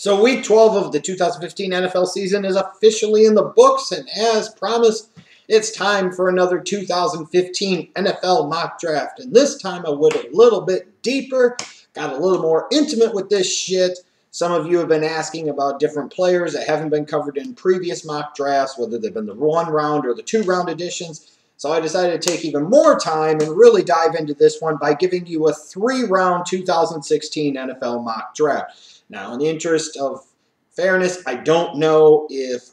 So week 12 of the 2015 NFL season is officially in the books, and as promised, it's time for another 2015 NFL mock draft. And this time I went a little bit deeper, got a little more intimate with this shit. Some of you have been asking about different players that haven't been covered in previous mock drafts, whether they've been the 1-round or the 2-round editions. So I decided to take even more time and really dive into this one by giving you a 3-round 2016 NFL mock draft. Now, in the interest of fairness, I don't know if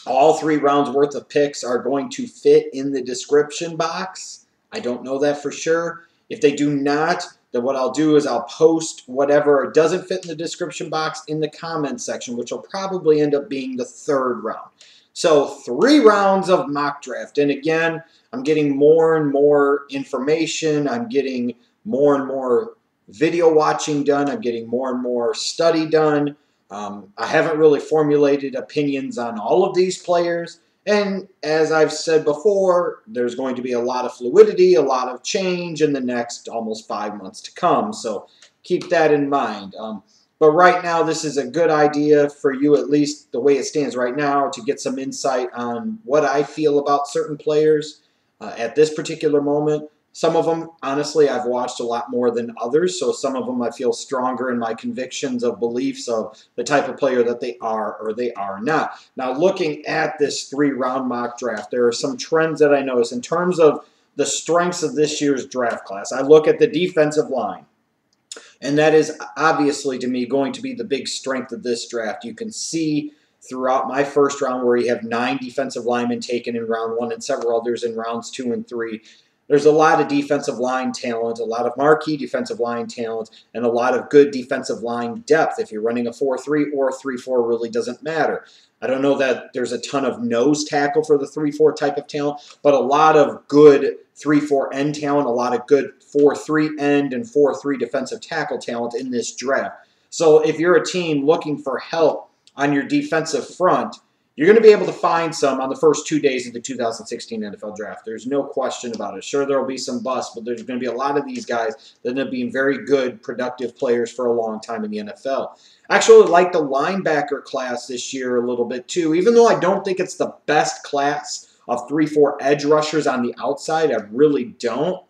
all 3 rounds worth of picks are going to fit in the description box. I don't know that for sure. If they do not, then what I'll do is I'll post whatever doesn't fit in the description box in the comments section, which will probably end up being the 3rd round. So 3 rounds of mock draft. And again, I'm getting more and more information. I'm getting more and more video watching done. I'm getting more and more study done. I haven't really formulated opinions on all of these players. And as I've said before, there's going to be a lot of fluidity, a lot of change in the next almost 5 months to come. So keep that in mind. But right now, this is a good idea for you, at least the way it stands right now, to get some insight on what I feel about certain players at this particular moment. Some of them, honestly, I've watched a lot more than others, so some of them I feel stronger in my convictions of beliefs of the type of player that they are or they are not. Now, looking at this 3-round mock draft, there are some trends that I notice in terms of the strengths of this year's draft class. I look at the defensive line, and that is obviously, to me, going to be the big strength of this draft. You can see throughout my first round where you have 9 defensive linemen taken in round 1 and several others in rounds 2 and 3. There's a lot of defensive line talent, a lot of marquee defensive line talent, and a lot of good defensive line depth. If you're running a 4-3 or a 3-4, really doesn't matter. I don't know that there's a ton of nose tackle for the 3-4 type of talent, but a lot of good 3-4 end talent, a lot of good 4-3 end and 4-3 defensive tackle talent in this draft. So if you're a team looking for help on your defensive front, you're going to be able to find some on the first 2 days of the 2016 NFL Draft. There's no question about it. Sure, there will be some busts, but there's going to be a lot of these guys that end up being very good, productive players for a long time in the NFL. I actually like the linebacker class this year a little bit too, even though I don't think it's the best class of 3-4 edge rushers on the outside. I really don't.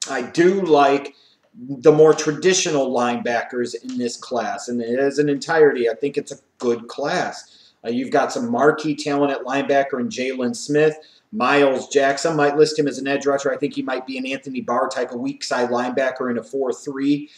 I do like the more traditional linebackers in this class, and as an entirety, I think it's a good class. You've got some marquee talent at linebacker in Jalen Smith. Myles Jack, some might list him as an edge rusher. I think he might be an Anthony Barr type of weak side linebacker in a 4-3.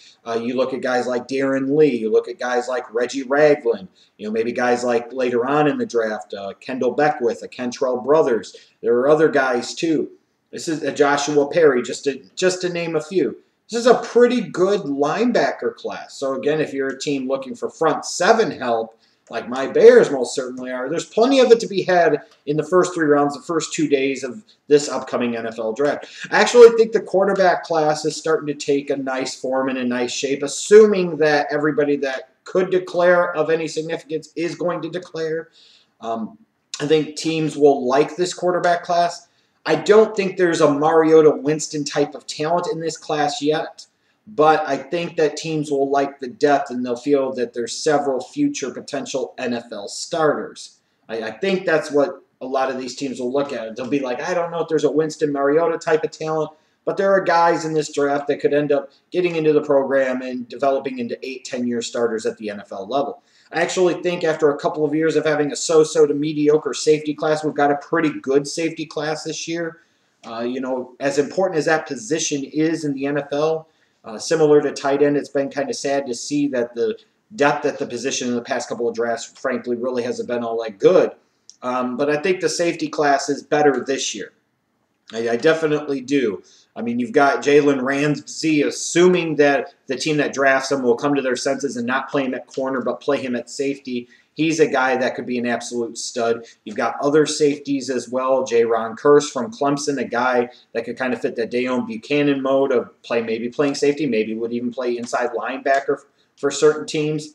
You look at guys like Darren Lee. You look at guys like Reggie Ragland. Maybe guys like later on in the draft, Kendall Beckwith, Kentrell Brothers. There are other guys too. This is Joshua Perry, just to name a few. This is a pretty good linebacker class. So again, if you're a team looking for front 7 help, like my Bears most certainly are, there's plenty of it to be had in the first 3 rounds, the first 2 days of this upcoming NFL draft. I actually think the quarterback class is starting to take a nice form and a nice shape, assuming that everybody that could declare of any significance is going to declare. I think teams will like this quarterback class. I don't think there's a Mariota Winston type of talent in this class yet. But I think that teams will like the depth and they'll feel that there's several future potential NFL starters. I think that's what a lot of these teams will look at. They'll be like, I don't know if there's a Winston Mariota type of talent, but there are guys in this draft that could end up getting into the program and developing into 8-10-year starters at the NFL level. I actually think after a couple of years of having a so-so to mediocre safety class, we've got a pretty good safety class this year. As important as that position is in the NFL, similar to tight end, it's been kind of sad to see that the depth at the position in the past couple of drafts, frankly, really hasn't been all that good. But I think the safety class is better this year. I definitely do. I mean, you've got Jalen Ramsey, assuming that the team that drafts him will come to their senses and not play him at corner, but play him at safety. He's a guy that could be an absolute stud. You've got other safeties as well. Jaylon from Clemson, a guy that could kind of fit that Dayon Buchanan mode of maybe playing safety, maybe would even play inside linebacker for certain teams.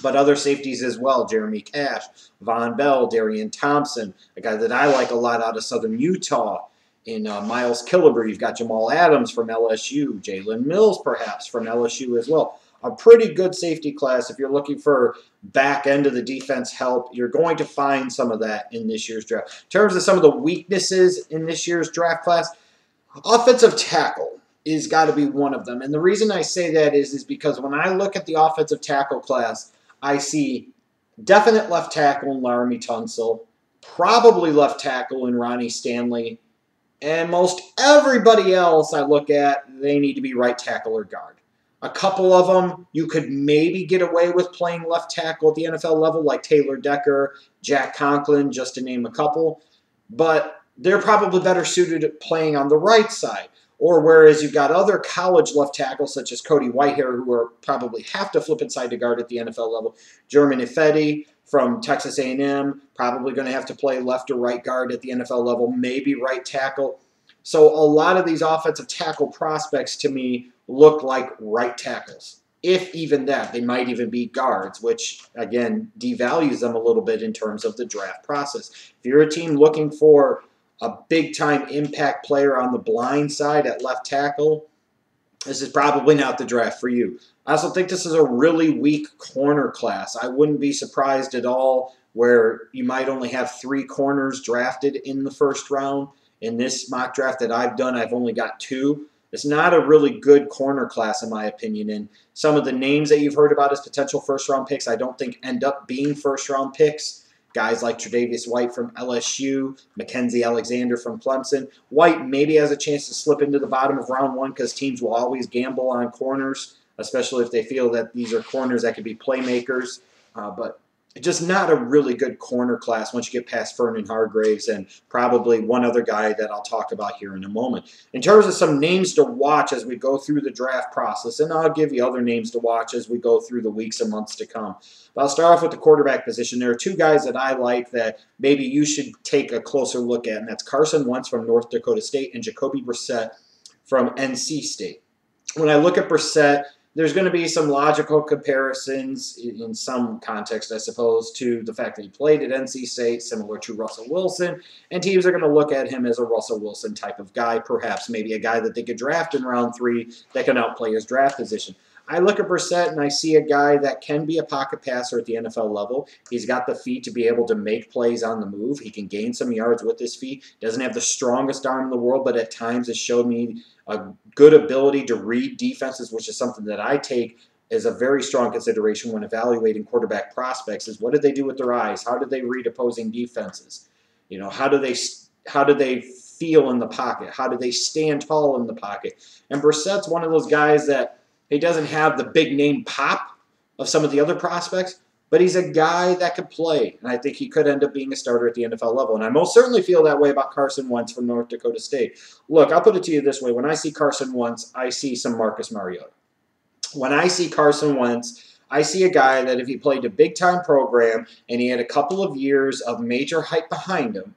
But other safeties as well, Jeremy Cash, Von Bell, Darian Thompson, a guy that I like a lot out of Southern Utah. In Myles Killebrew, you've got Jamal Adams from LSU, Jalen Mills perhaps from LSU as well. a pretty good safety class. If you're looking for back end of the defense help, you're going to find some of that in this year's draft. In terms of some of the weaknesses in this year's draft class, offensive tackle is got to be one of them. And the reason I say that is because when I look at the offensive tackle class, I see definite left tackle in Laremy Tunsil, probably left tackle in Ronnie Stanley, and most everybody else I look at, they need to be right tackle or guard. A couple of them, you could maybe get away with playing left tackle at the NFL level, like Taylor Decker, Jack Conklin, just to name a couple. But they're probably better suited at playing on the right side. Or whereas you've got other college left tackles, such as Cody Whitehair, who are probably have to flip inside to guard at the NFL level. German Ifedi from Texas A&M, probably going to have to play left or right guard at the NFL level, maybe right tackle. So a lot of these offensive tackle prospects, to me, look like right tackles. If even that, they might even be guards, which, again, devalues them a little bit in terms of the draft process. If you're a team looking for a big-time impact player on the blind side at left tackle, this is probably not the draft for you. I also think this is a really weak corner class. I wouldn't be surprised at all where you might only have 3 corners drafted in the first round. In this mock draft that I've done, I've only got 2. It's not a really good corner class, in my opinion. And some of the names that you've heard about as potential first-round picks, I don't think end up being first-round picks. Guys like Tre'Davious White from LSU, Mackenzie Alexander from Clemson. White maybe has a chance to slip into the bottom of round 1 because teams will always gamble on corners, especially if they feel that these are corners that could be playmakers. But just not a really good corner class once you get past Vernon, Hargreaves, and probably one other guy that I'll talk about here in a moment. In terms of some names to watch as we go through the draft process, and I'll give you other names to watch as we go through the weeks and months to come. But I'll start off with the quarterback position. There are 2 guys that I like that maybe you should take a closer look at, and that's Carson Wentz from North Dakota State and Jacoby Brissett from NC State. When I look at Brissett, there's going to be some logical comparisons in some context, I suppose, to the fact that he played at NC State, similar to Russell Wilson, and teams are going to look at him as a Russell Wilson type of guy, perhaps maybe a guy that they could draft in round 3 that can outplay his draft position. I look at Brissett and I see a guy that can be a pocket passer at the NFL level. He's got the feet to be able to make plays on the move. He can gain some yards with his feet. Doesn't have the strongest arm in the world, but at times has showed me a good ability to read defenses, which is something that I take as a very strong consideration when evaluating quarterback prospects. Is what do they do with their eyes? How do they read opposing defenses? You know, how do they feel in the pocket? How do they stand tall in the pocket? And Brissett's one of those guys that he doesn't have the big name pop of some of the other prospects, but he's a guy that could play, and I think he could end up being a starter at the NFL level. And I most certainly feel that way about Carson Wentz from North Dakota State. Look, I'll put it to you this way. When I see Carson Wentz, I see some Marcus Mariota. When I see Carson Wentz, I see a guy that if he played a big-time program and he had a couple of years of major hype behind him,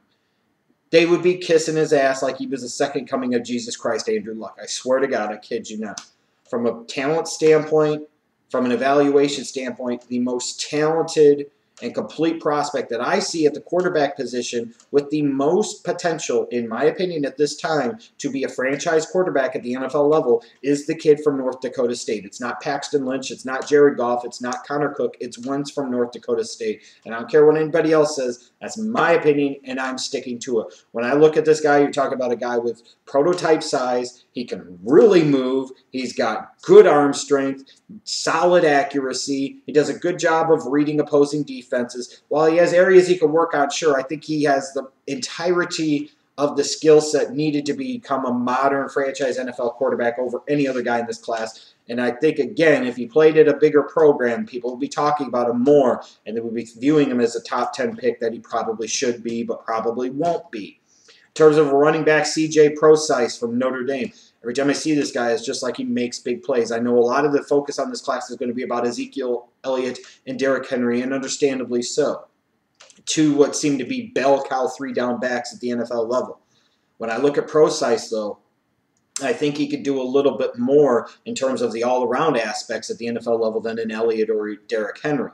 they would be kissing his ass like he was the second coming of Jesus Christ, Andrew Luck. I swear to God, I kid you not. From a talent standpoint, from an evaluation standpoint, the most talented and complete prospect that I see at the quarterback position with the most potential, in my opinion, at this time to be a franchise quarterback at the NFL level is the kid from North Dakota State. It's not Paxton Lynch. It's not Jared Goff. It's not Connor Cook. It's Wentz from North Dakota State. And I don't care what anybody else says. That's my opinion, and I'm sticking to it. When I look at this guy, you're talking about a guy with prototype size. He can really move. He's got good arm strength, solid accuracy. He does a good job of reading opposing defenses. While he has areas he can work on, sure, I think he has the entirety of the skill set needed to become a modern franchise NFL quarterback over any other guy in this class. And I think, again, if he played at a bigger program, people would be talking about him more, and they would be viewing him as a top 10 pick that he probably should be, but probably won't be. In terms of a running back, C.J. Prosise from Notre Dame. Every time I see this guy, it's just like he makes big plays. I know a lot of the focus on this class is going to be about Ezekiel, Elliott, and Derrick Henry, and understandably so. 2 what seem to be bell cow 3-down backs at the NFL level. When I look at Prosise, though, I think he could do a little bit more in terms of the all-around aspects at the NFL level than an Elliott or Derrick Henry.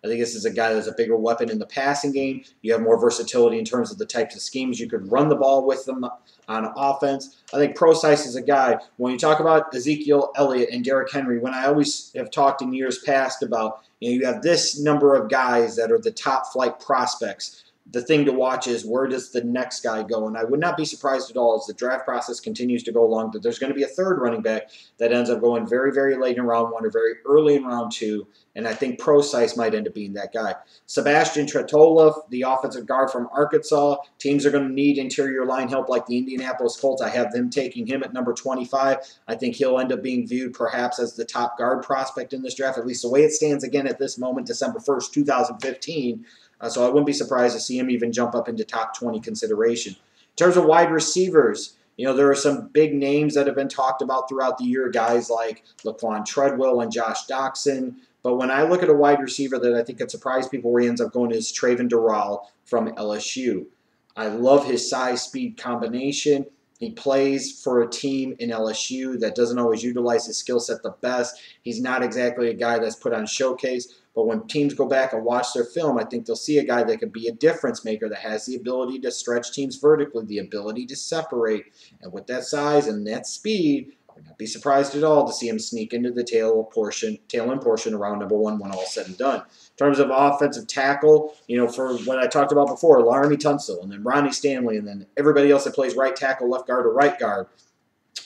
I think this is a guy that's a bigger weapon in the passing game. You have more versatility in terms of the types of schemes you could run the ball with them on offense. I think Procise is a guy, when you talk about Ezekiel, Elliott, and Derrick Henry, when I always have talked in years past about, you have this number of guys that are the top flight prospects. The thing to watch is where does the next guy go? And I would not be surprised at all as the draft process continues to go along that there's going to be a third running back that ends up going very, very late in round 1 or very early in round 2. And I think Procise might end up being that guy. Sebastian Tretola, the offensive guard from Arkansas. Teams are going to need interior line help like the Indianapolis Colts. I have them taking him at number 25. I think he'll end up being viewed perhaps as the top guard prospect in this draft, at least the way it stands again at this moment, December 1st, 2015. So I wouldn't be surprised to see him even jump up into top 20 consideration. In terms of wide receivers, there are some big names that have been talked about throughout the year, guys like Laquan Treadwell and Josh Doxson. But when I look at a wide receiver that I think could surprise people where he ends up going is Trayvon Durrell from LSU. I love his size-speed combination. He plays for a team in LSU that doesn't always utilize his skill set the best. He's not exactly a guy that's put on showcase. But when teams go back and watch their film, I think they'll see a guy that could be a difference maker, that has the ability to stretch teams vertically, the ability to separate. And with that size and that speed, I would not be surprised at all to see him sneak into the tail end portion around number 1 when all said and done. In terms of offensive tackle, for what I talked about before, Laremy Tunsil, and then Ronnie Stanley, and then everybody else that plays right tackle, left guard, or right guard.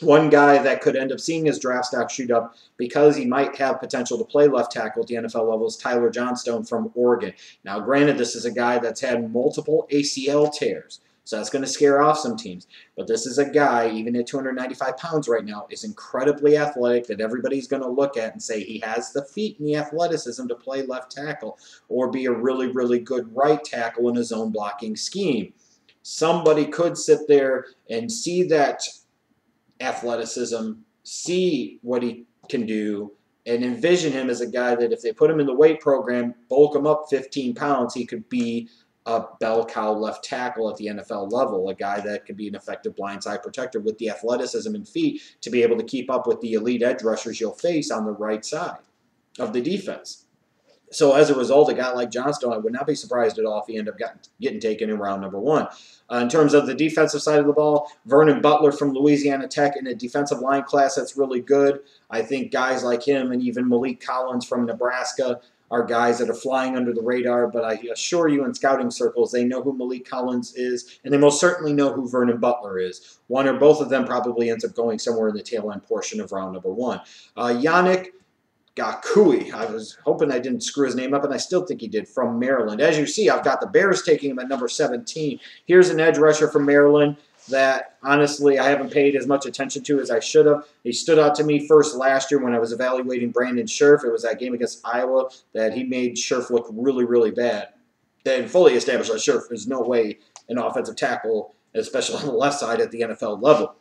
One guy that could end up seeing his draft stock shoot up because he might have potential to play left tackle at the NFL level is Tyler Johnstone from Oregon. Now, granted, this is a guy that's had multiple ACL tears, so that's going to scare off some teams. But this is a guy, even at 295 pounds right now, is incredibly athletic that everybody's going to look at and say he has the feet and the athleticism to play left tackle or be a really, really good right tackle in a zone blocking scheme. Somebody could sit there and see that athleticism, see what he can do, and envision him as a guy that if they put him in the weight program, bulk him up 15 pounds, he could be a bell cow left tackle at the NFL level, a guy that could be an effective blindside protector with the athleticism and feet to be able to keep up with the elite edge rushers you'll face on the right side of the defense. So as a result, a guy like Johnstone, I would not be surprised at all if he ended up getting taken in round number 1. In terms of the defensive side of the ball, Vernon Butler from Louisiana Tech in a defensive line class that's really good. I think guys like him and even Malik Collins from Nebraska are guys that are flying under the radar, but I assure you in scouting circles, they know who Malik Collins is, and they most certainly know who Vernon Butler is. One or both of them probably ends up going somewhere in the tail end portion of round number 1. Yannick Ngakoue, I was hoping I didn't screw his name up, and I still think he did, from Maryland. As you see, I've got the Bears taking him at number 17. Here's an edge rusher from Maryland that, honestly, I haven't paid as much attention to as I should have. He stood out to me first last year when I was evaluating Brandon Scherf. It was that game against Iowa that he made Scherf look really, really bad. Then fully established that Scherf is no way an offensive tackle, especially on the left side at the NFL level.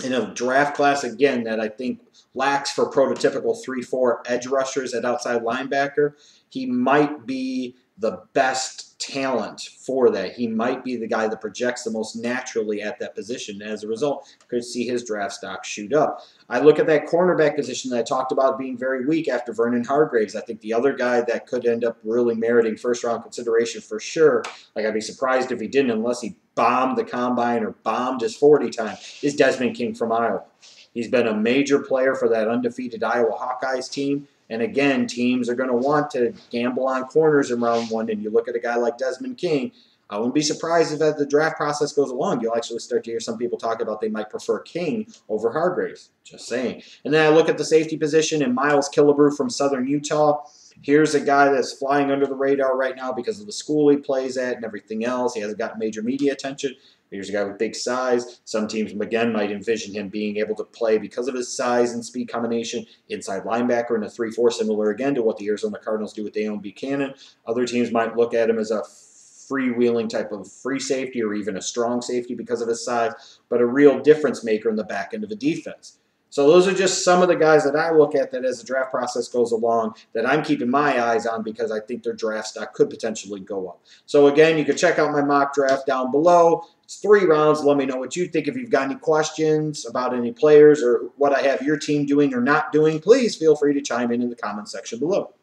In a draft class, again, that I think lacks for prototypical 3-4 edge rushers at outside linebacker, he might be the best talent for that. He might be the guy that projects the most naturally at that position. As a result, could see his draft stock shoot up. I look at that cornerback position that I talked about being very weak after Vernon Hargreaves. I think the other guy that could end up really meriting first-round consideration for sure, like I'd be surprised if he didn't unless he bombed the combine or bombed his 40 time, is Desmond King from Iowa. He's been a major player for that undefeated Iowa Hawkeyes team. And again, teams are going to want to gamble on corners in round 1. And you look at a guy like Desmond King, I wouldn't be surprised if as the draft process goes along, you'll actually start to hear some people talk about they might prefer King over Hargreaves. Just saying. And then I look at the safety position and Myles Killebrew from Southern Utah. Here's a guy that's flying under the radar right now because of the school he plays at and everything else. He hasn't got major media attention. Here's a guy with big size. Some teams, again, might envision him being able to play because of his size and speed combination inside linebacker in a 3-4, similar again to what the Arizona Cardinals do with Deion Buchanan. Other teams might look at him as a freewheeling type of free safety or even a strong safety because of his size, but a real difference maker in the back end of the defense. So those are just some of the guys that I look at that as the draft process goes along that I'm keeping my eyes on because I think their draft stock could potentially go up. So again, you can check out my mock draft down below. It's 3 rounds. Let me know what you think. If you've got any questions about any players or what I have your team doing or not doing, please feel free to chime in the comment section below.